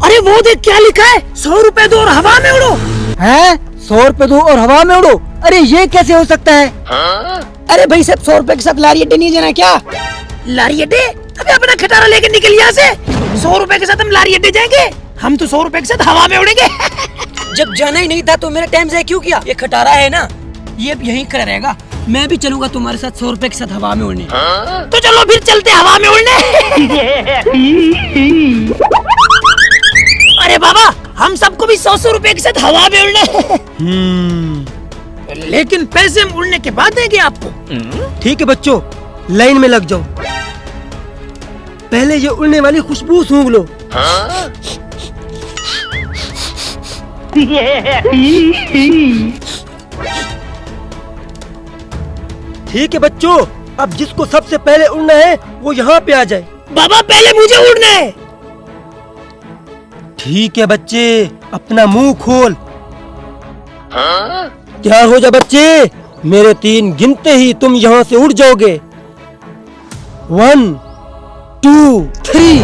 अरे वो देख क्या लिखा है, 100 रुपए दो और हवा में उड़ो। हैं? 100 रुपए दो और हवा में उड़ो? अरे ये कैसे हो सकता है? अरे भाई साहब 100 रुपए के साथ लारी अड्डे नहीं जाना क्या? लारी अड्डे? अबे अपना खटारा लेकर निकल यहाँ से। 100 रुपए के साथ हम लारी अड्डे जाएंगे? हम तो 100 रुपए के साथ हवा में उड़ेंगे। जब जाना ही नहीं था तो मेरा टाइम ज़ाया क्यों किया? ये खटारा है ना, ये यहीं खड़ा रहेगा। मैं भी चलूंगा तुम्हारे साथ 100 रुपए के साथ हवा में उड़ने। तो चलो फिर चलते हवा में उड़ने। अरे बाबा हम सबको भी 100 रुपए के साथ हवा में उड़ने। लेकिन पैसे हम उड़ने के बाद देंगे आपको। ठीक है बच्चों, लाइन में लग जाओ। पहले ये उड़ने वाली खुशबू सूंघ लो। ठीक है बच्चों, अब जिसको सबसे पहले उड़ना है वो यहाँ पे आ जाए। बाबा पहले मुझे उड़ना है। ठीक है बच्चे, अपना मुंह खोल। तैयार हो जा बच्चे, मेरे 3 गिनते ही तुम यहाँ से उड़ जाओगे। 1 2 3।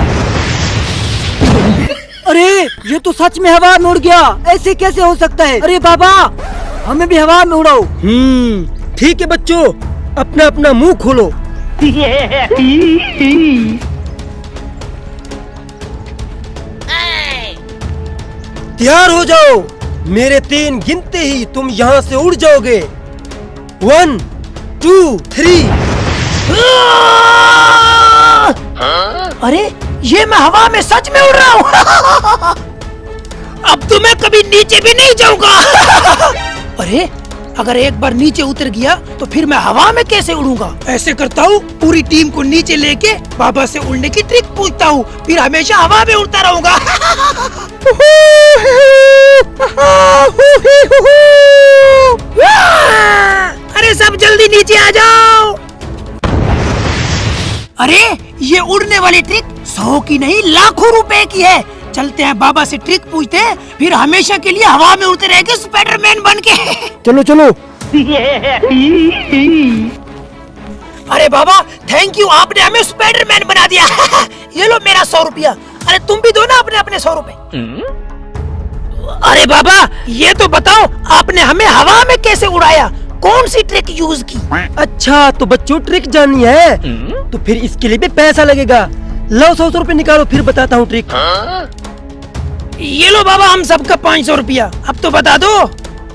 अरे ये तो सच में हवा में उड़ गया, ऐसे कैसे हो सकता है? अरे बाबा हमें भी हवा में उड़ाओ। ठीक है बच्चों, अपना अपना मुंह खोलो। तैयार हो जाओ, मेरे 3 गिनते ही तुम यहाँ से उड़ जाओगे। 1 2 3। अरे ये मैं हवा में सच में उड़ रहा हूँ। अब तो मैं कभी नीचे भी नहीं जाऊंगा। अरे अगर एक बार नीचे उतर गया तो फिर मैं हवा में कैसे उड़ूंगा? ऐसे करता हूँ, पूरी टीम को नीचे लेके बाबा से उड़ने की ट्रिक पूछता हूँ, फिर हमेशा हवा में उड़ता रहूंगा। अरे सब जल्दी नीचे आ जाओ। अरे ये उड़ने वाली ट्रिक 100 की नहीं लाखों रुपए की है। चलते हैं बाबा से ट्रिक पूछते हैं, फिर हमेशा के लिए हवा में उड़ते रहेंगे स्पाइडरमैन बन के। चलो चलो। अरे बाबा थैंक यू, आपने हमें स्पाइडरमैन बना दिया। ये लो मेरा 100 रुपया। अरे तुम भी दो ना अपने अपने 100 रुपए। अरे बाबा ये तो बताओ, आपने हमें हवा में कैसे उड़ाया? कौन सी ट्रिक यूज की? अच्छा तो बच्चों ट्रिक जाननी है, तो फिर इसके लिए भी पैसा लगेगा। लो 100 रुपए निकालो, फिर बताता हूँ ट्रिक। ये लो बाबा हम सबका 500 रुपया, अब तो बता दो।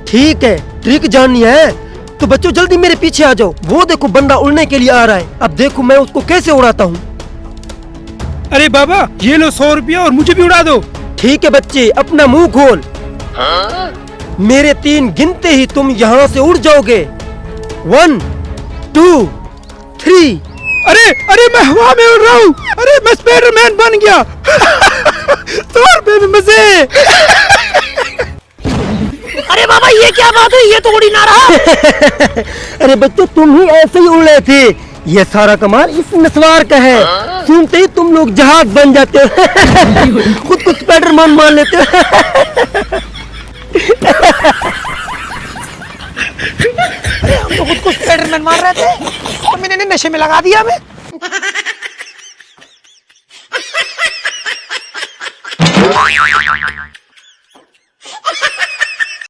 ठीक है, ट्रिक जाननी है तो बच्चों जल्दी मेरे पीछे आ जाओ। वो देखो बंदा उड़ने के लिए आ रहा है, अब देखो मैं उसको कैसे उड़ाता हूँ। अरे बाबा ये लो 100 रुपया और मुझे भी उड़ा दो। ठीक है बच्चे, अपना मुंह खोल। मेरे 3 गिनते ही तुम यहाँ से उड़ जाओगे। 1 2 3। अरे अरे मैं हवा में उड़ रहा हूँ। अरे मैं स्पाइडरमैन बन गया। 100 रुपए में मजे। अरे बाबा ये क्या बात है, ये तो उड़ ही ना रहा। अरे बच्चों तुम ही ऐसे ही उड़ रहे थे, ये सारा कमाल इस नस्वार का है। सुनते ही तुम लोग जहाज बन जाते हो। खुद को स्पाइडरमैन मान लेते हो। अरे हम तो खुद को स्पाइडरमैन मार रहे थे, तो मैंने नशे में लगा दिया हमें।